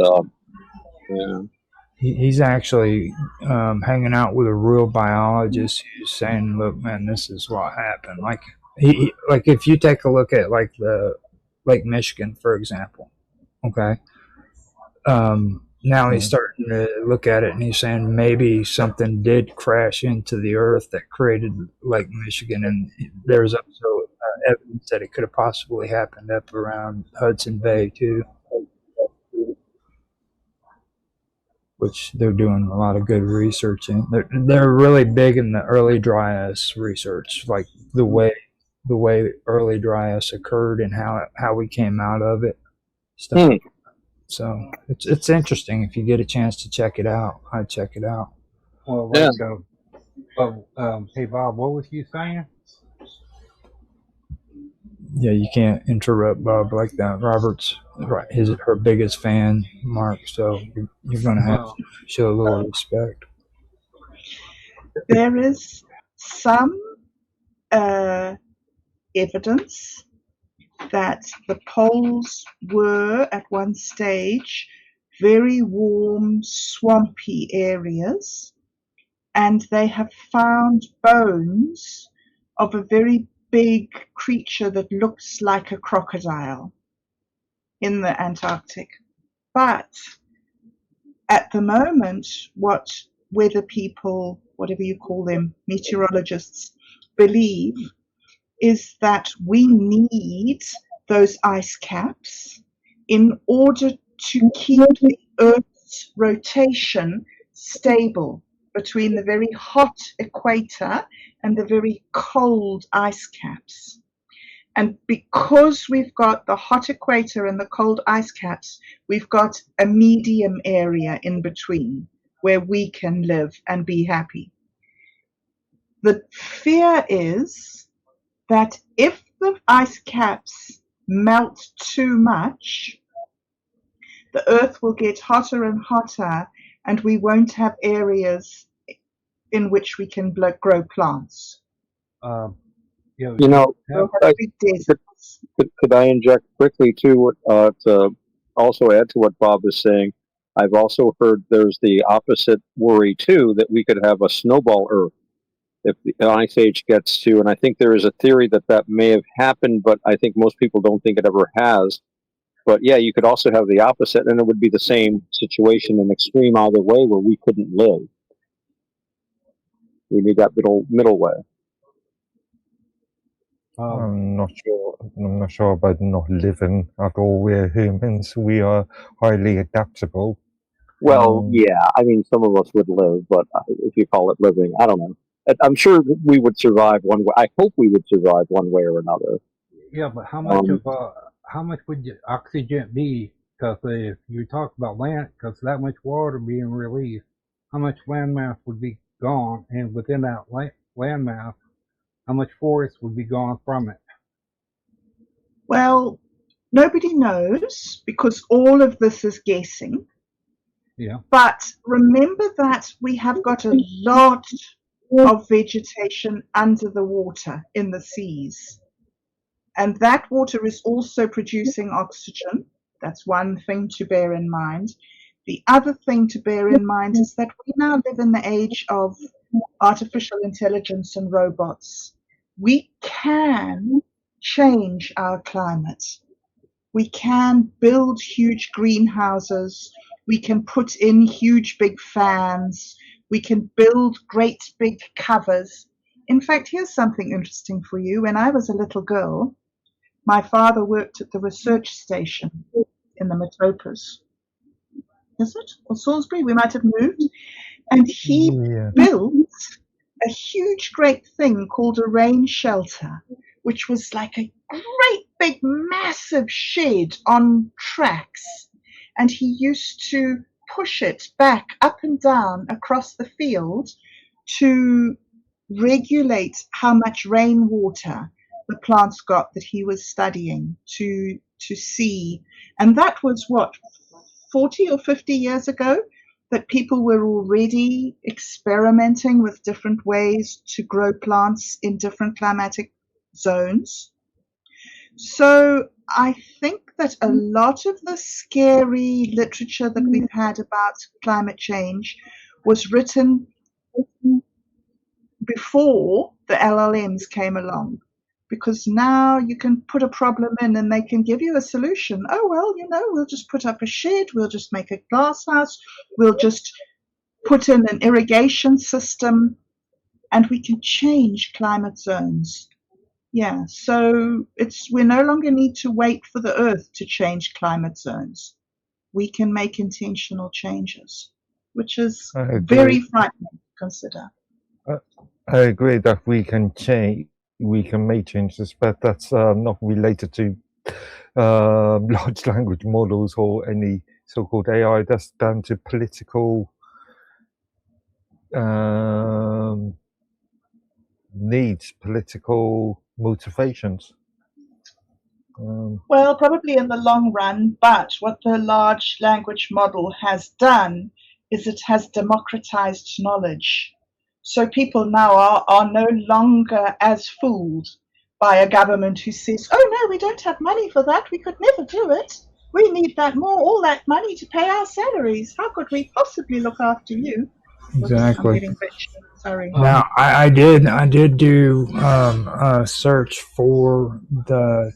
yeah. He's actually hanging out with a real biologist who's saying, "Look, man, this is what happened." Like like if you take a look at like the Lake Michigan, for example, okay. Now he's starting to look at it and he's saying maybe something did crash into the earth that created Lake Michigan, and there's also evidence that it could have possibly happened up around Hudson Bay too, which they're doing a lot of good research in. They're really big in the early dry ice research, like the way early dry ice occurred and how we came out of it. Stuff. So it's interesting. If you get a chance to check it out, I'd check it out. Well, Yeah. Hey Bob, what was you saying? Yeah, you can't interrupt Bob like that. Robert's her biggest fan, Mark. So you're going to have to show a little respect. There is some evidence that the poles were at one stage very warm, swampy areas, and they have found bones of a very big creature that looks like a crocodile in the Antarctic. But at the moment, what weather people, whatever you call them, meteorologists, believe is that we need those ice caps in order to keep the Earth's rotation stable between the very hot equator and the very cold ice caps. And because we've got the hot equator and the cold ice caps, we've got a medium area in between where we can live and be happy. The fear is that if the ice caps melt too much, the Earth will get hotter and hotter, and we won't have areas in which we can grow plants. Yeah, We'll have big deserts. Could I inject quickly too, to also add to what Bob is saying? I've also heard there's the opposite worry too, that we could have a snowball Earth if the ice age gets to, and I think there is a theory that may have happened, but I think most people don't think it ever has. But yeah, you could also have the opposite, and it would be the same situation, an extreme either way, where we couldn't live. We need that middle way. I'm not sure. I'm not sure about not living at all. We're humans. We are highly adaptable. Well, yeah, I mean, some of us would live, but if you call it living, I don't know. I'm sure that we would survive one way. I hope we would survive one way or another. Yeah, but Um, how much would oxygen be? Because if you talk about land, because that much water being released, how much landmass would be gone, and within that landmass, how much forest would be gone from it? Well, nobody knows because all of this is guessing. Yeah. But remember that we have got a lot of vegetation under the water in the seas. And that water is also producing oxygen. That's one thing to bear in mind. The other thing to bear in mind is that we now live in the age of artificial intelligence and robots. We can change our climate. We can build huge greenhouses. We can put in huge big fans. We can build great big covers. In fact, here's something interesting for you. When I was a little girl, my father worked at the research station in the Metropolis. Is it? Or Salisbury? We might have moved. And he Yeah. built a huge, great thing called a rain shelter, which was like a great big, massive shed on tracks. And he used to push it back up and down across the field to regulate how much rainwater the plants got that he was studying to see. And that was what, 40 or 50 years ago, that people were already experimenting with different ways to grow plants in different climatic zones. So I think that a lot of the scary literature that we've had about climate change was written before the LLMs came along. Because now you can put a problem in and they can give you a solution. Oh, well, we'll just put up a shed, we'll just make a glass house, we'll just put in an irrigation system, and we can change climate zones. Yeah, so we no longer need to wait for the Earth to change climate zones. We can make intentional changes, which is I agree. very frightening to consider. I agree that we can change, we can make changes, but that's not related to large language models or any so-called AI. That's down to political needs, political motivations. Well, probably in the long run, but what the large language model has done is it has democratized knowledge. So people now are no longer as fooled by a government who says, oh no, we don't have money for that, we could never do it. We need all that money to pay our salaries. How could we possibly look after you? Exactly. I'm getting rich. Sorry. Now, I did do a search for the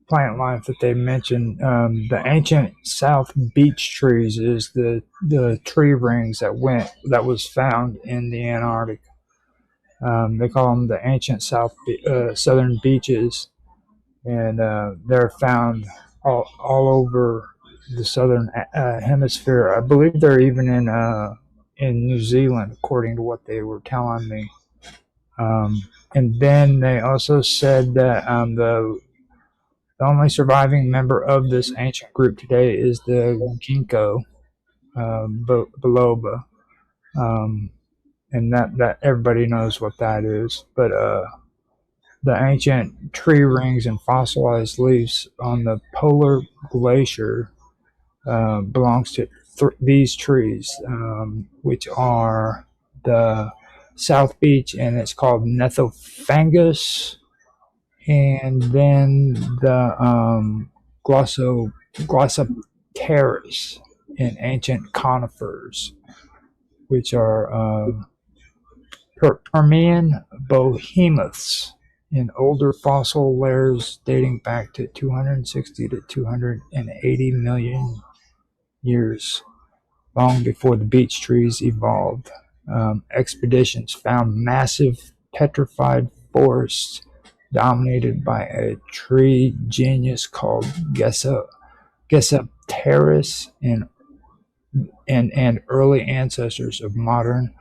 plant life that they mentioned. The ancient South beech trees is the tree rings that was found in the Antarctic. They call them the ancient southern beeches, and they're found all over the southern hemisphere. I believe they're even in New Zealand, according to what they were telling me. And then they also said that the only surviving member of this ancient group today is the ginkgo biloba, and that everybody knows what that is. But the ancient tree rings and fossilized leaves on the polar glacier belongs to these trees, which are the South Beach, and it's called Nethophangus, and then the Glossopteris and ancient conifers, which are Permian behemoths in older fossil layers dating back to 260 to 280 million years, long before the beech trees evolved. Expeditions found massive petrified forests dominated by a tree genius called Gesapteris and early ancestors of modern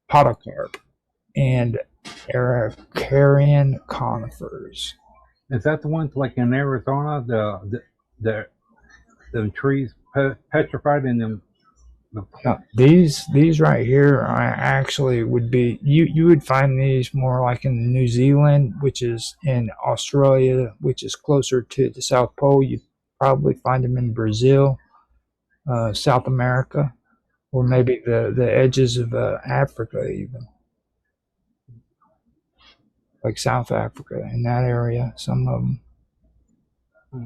podocarp and Araucarian conifers. Is that the ones like in Arizona? The trees petrified in them. Now, these right here, I actually would be you would find these more like in New Zealand, which is in Australia, which is closer to the South Pole. You probably find them in Brazil, South America, or maybe the edges of Africa, even like South Africa in that area. Some of them,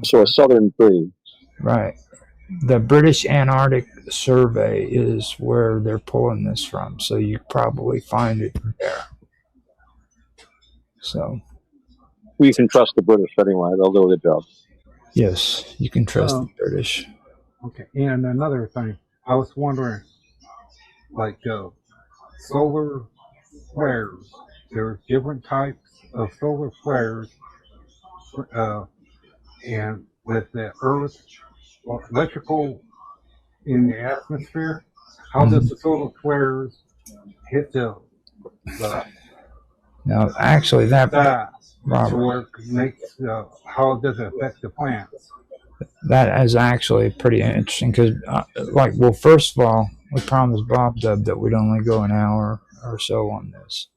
So a southern tree. right? The British Antarctic Survey is where they're pulling this from, so you probably find it there. So, We can trust the British anyway. They'll do a good job. yes, you can trust the British. Okay, and another thing, I was wondering, like solar flares. There's different types of solar flares, and with the Earth electrical in the atmosphere, how does the solar flares hit the Now, actually, that Robert, work makes how does it affect the plants? that is actually pretty interesting because, well, first of all, we promised Bob Dub that we'd only go an hour or so on this.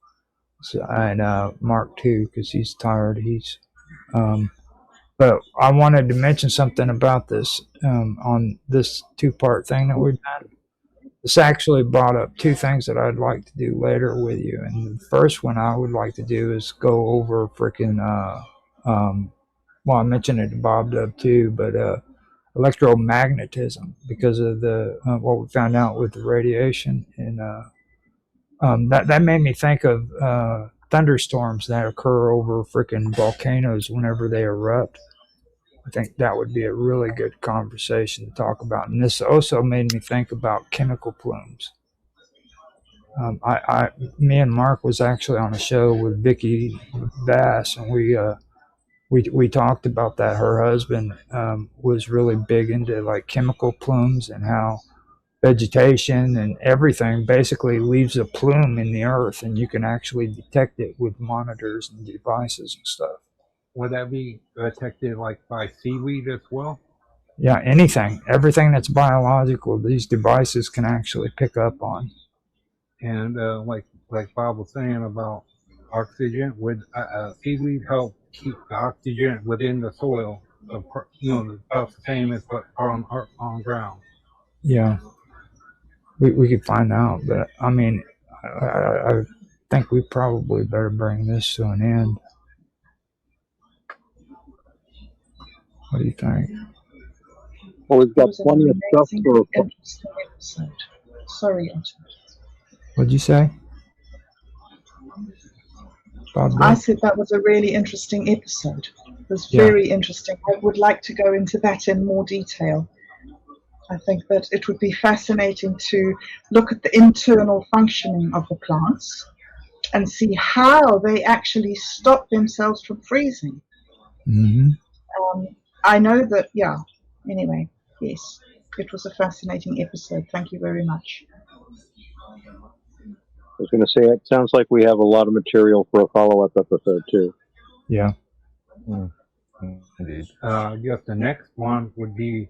So, and Mark too, because he's tired. But I wanted to mention something about this on this two-part thing that we've done. This actually brought up two things that I'd like to do later with you. And the first one I would like to do is go over freaking, well, I mentioned it to Bob Dub too, but electromagnetism because of the what we found out with the radiation. And that made me think of thunderstorms that occur over freaking volcanoes whenever they erupt. I think that would be a really good conversation to talk about. And this also made me think about chemical plumes. Me and Mark was actually on a show with Vicky Bass, and we talked about that. Her husband was really big into like chemical plumes and how vegetation and everything basically leaves a plume in the earth, and you can actually detect it with monitors and devices and stuff. Would that be detected like by seaweed as well? Yeah, everything that's biological, these devices can actually pick up on. And like Bob was saying about oxygen, would seaweed help keep the oxygen within the soil? About the same as what on ground. Yeah, we could find out, but I mean, I think we probably better bring this to an end. What do you think? Well, we've got plenty of stuff for. Interesting episode. Sorry, What'd you say, Bob? I said that was a really interesting episode. It was very interesting. I would like to go into that in more detail. I think that it would be fascinating to look at the internal functioning of the plants and see how they actually stop themselves from freezing. Mm-hmm. I know that, anyway, yes, it was a fascinating episode. Thank you very much. I was going to say, it sounds like we have a lot of material for a follow-up episode too. Yeah. Indeed. I guess the next one would be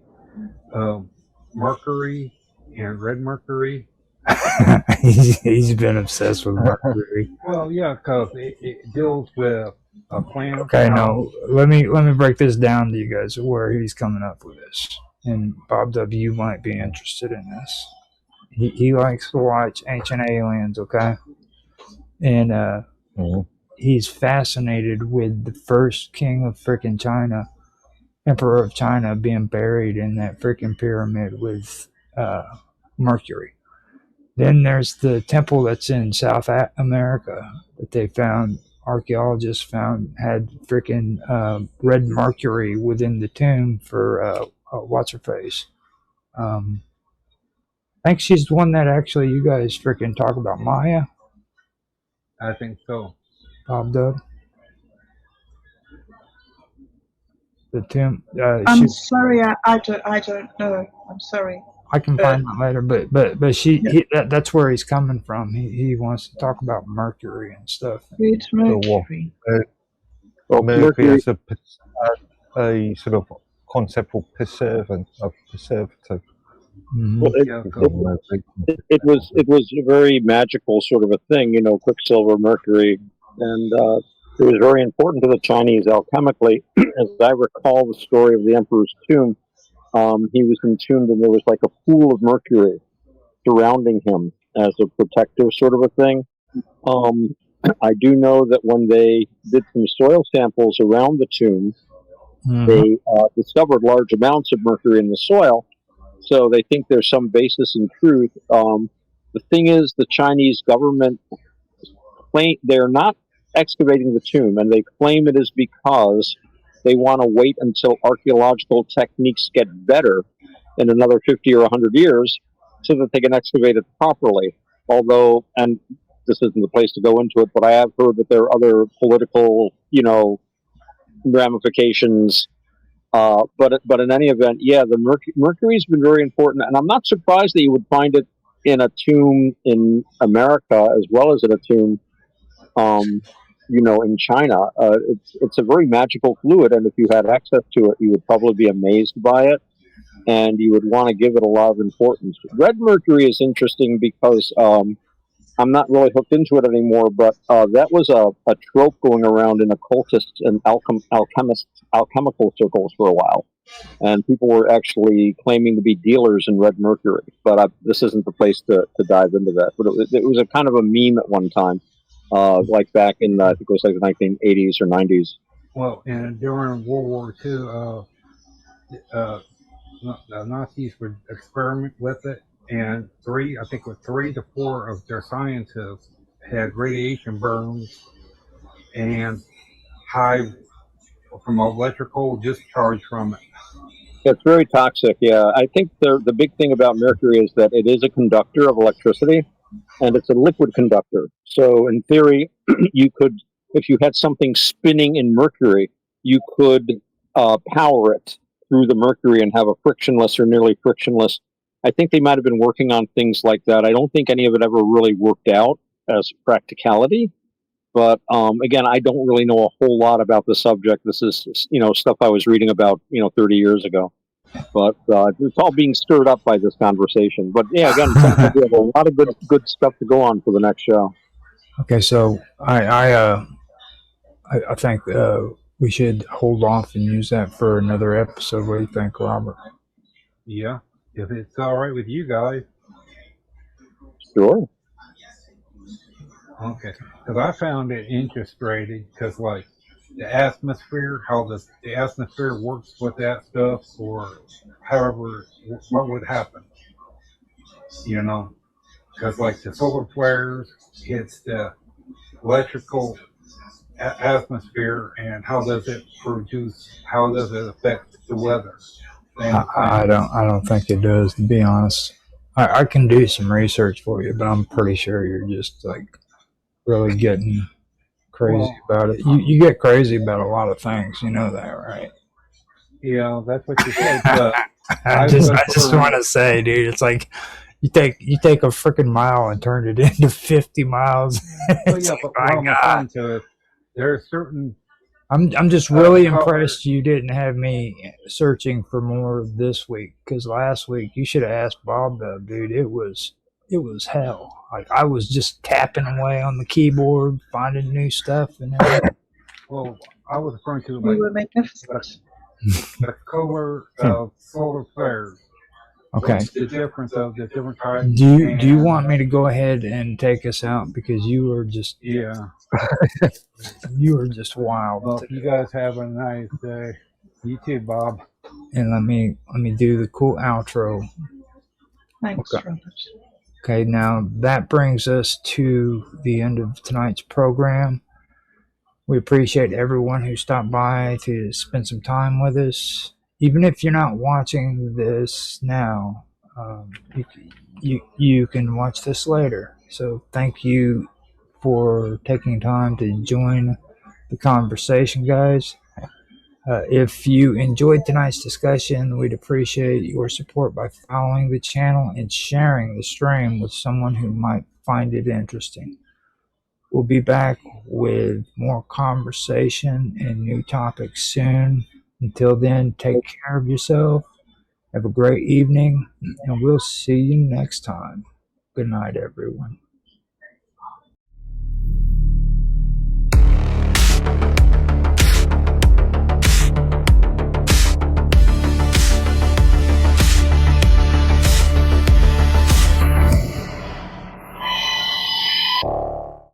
Mercury and red mercury. He's been obsessed with mercury. Well, yeah, because it deals with a plant. Okay, no, let me break this down to you guys where he's coming up with this. And Bob W. might be interested in this. He likes to watch Ancient Aliens, okay? And he's fascinated with the first king of freaking China, emperor of China, being buried in that freaking pyramid with Mercury. Then there's the temple that's in South America that they found, archaeologists found, had freaking red mercury within the tomb for what's her face. I think she's the one that actually you guys freaking talk about, Maya. I think so. Bob Dub. The tomb. I'm sorry, I don't know. I'm sorry. I can find out later, but Yeah. that's where he's coming from. He wants to talk about Mercury and stuff. Red So what? Mercury. Well, Mercury Mercury, as a sort of concept of preservative. Mhm. well, Yeah, it was a very magical sort of a thing, you know, Quicksilver, Mercury, and it was very important to the Chinese alchemically. As I recall the story of the Emperor's tomb, he was entombed, and there was like a pool of mercury surrounding him as a protective sort of a thing. Um, I do know that when they did some soil samples around the tomb, Mhm. they discovered large amounts of mercury in the soil. So they think there's some basis in truth. The thing is, the Chinese government claim they're not excavating the tomb, and they claim it is because they want to wait until archaeological techniques get better in another 50 or 100 years so that they can excavate it properly. Although, and this isn't the place to go into it, but I have heard that there are other political, you know, ramifications. But in any event, yeah, the mercury's been very important, and I'm not surprised that you would find it in a tomb in America as well as in a tomb, um, you know, in China. It's a very magical fluid, and if you had access to it, you would probably be amazed by it, and you would want to give it a lot of importance. Red mercury is interesting because I'm not really hooked into it anymore, but that was a trope going around in occultists and alchemical circles for a while. And people were actually claiming to be dealers in red mercury. But this isn't the place to dive into that. But it was a kind of a meme at one time, like back in, I think it was like the 1980s or 90s. well, and during World War II, the Nazis would experiment with it, and I think it was 3 to 4 of their scientists had radiation burns and high from electrical discharge from it. It's very toxic, yeah. I think the big thing about mercury is that it is a conductor of electricity, and it's a liquid conductor. So, in theory, you could, if you had something spinning in mercury, you could power it through the mercury and have a frictionless or nearly frictionless. I think they might have been working on things like that. I don't think any of it ever really worked out as practicality. But again, I don't really know a whole lot about the subject. This is, you know, stuff I was reading about, you know, 30 years ago. But it's all being stirred up by this conversation. But yeah, again, it sounds like we have a lot of good stuff to go on for the next show. Okay, so I think we should hold off and use that for another episode. What do you think, Robert? Yeah, if it's all right with you guys. Sure. Okay, because I found it interesting because like the atmosphere, how the atmosphere works with that stuff, or however what would happen, you know, because like the solar flares hits the electrical atmosphere, and how does it produce? How does it affect the weather? I don't think it does, to be honest. I can do some research for you, but I'm pretty sure you're just like really getting crazy about it. You get crazy about a lot of things, you know that, right? Yeah, that's what you said. But I just want to say, dude, it's like you take a freaking mile and turn it into 50 miles. Well, yeah, but what I'm referring to, there are certain. I'm just really impressed you didn't have me searching for more this week, because last week you should have asked Bob, dude. It was hell. Like I was just tapping away on the keyboard, finding new stuff, and everything. Well, I was referring to We like were magnificent. the color of solar flares. Okay. The difference of the different types. Do you want me to go ahead and take us out, because you are just Yeah. you are just wild. Well, you guys have a nice day. You too, Bob. And let me do the cool outro. Thanks, Okay. Robert. Okay, now that brings us to the end of tonight's program. We appreciate everyone who stopped by to spend some time with us. Even if you're not watching this now, you can watch this later. So thank you for taking time to join the conversation, guys. If you enjoyed tonight's discussion, we'd appreciate your support by following the channel and sharing the stream with someone who might find it interesting. We'll be back with more conversation and new topics soon. Until then, take care of yourself. Have a great evening, and we'll see you next time. Good night, everyone.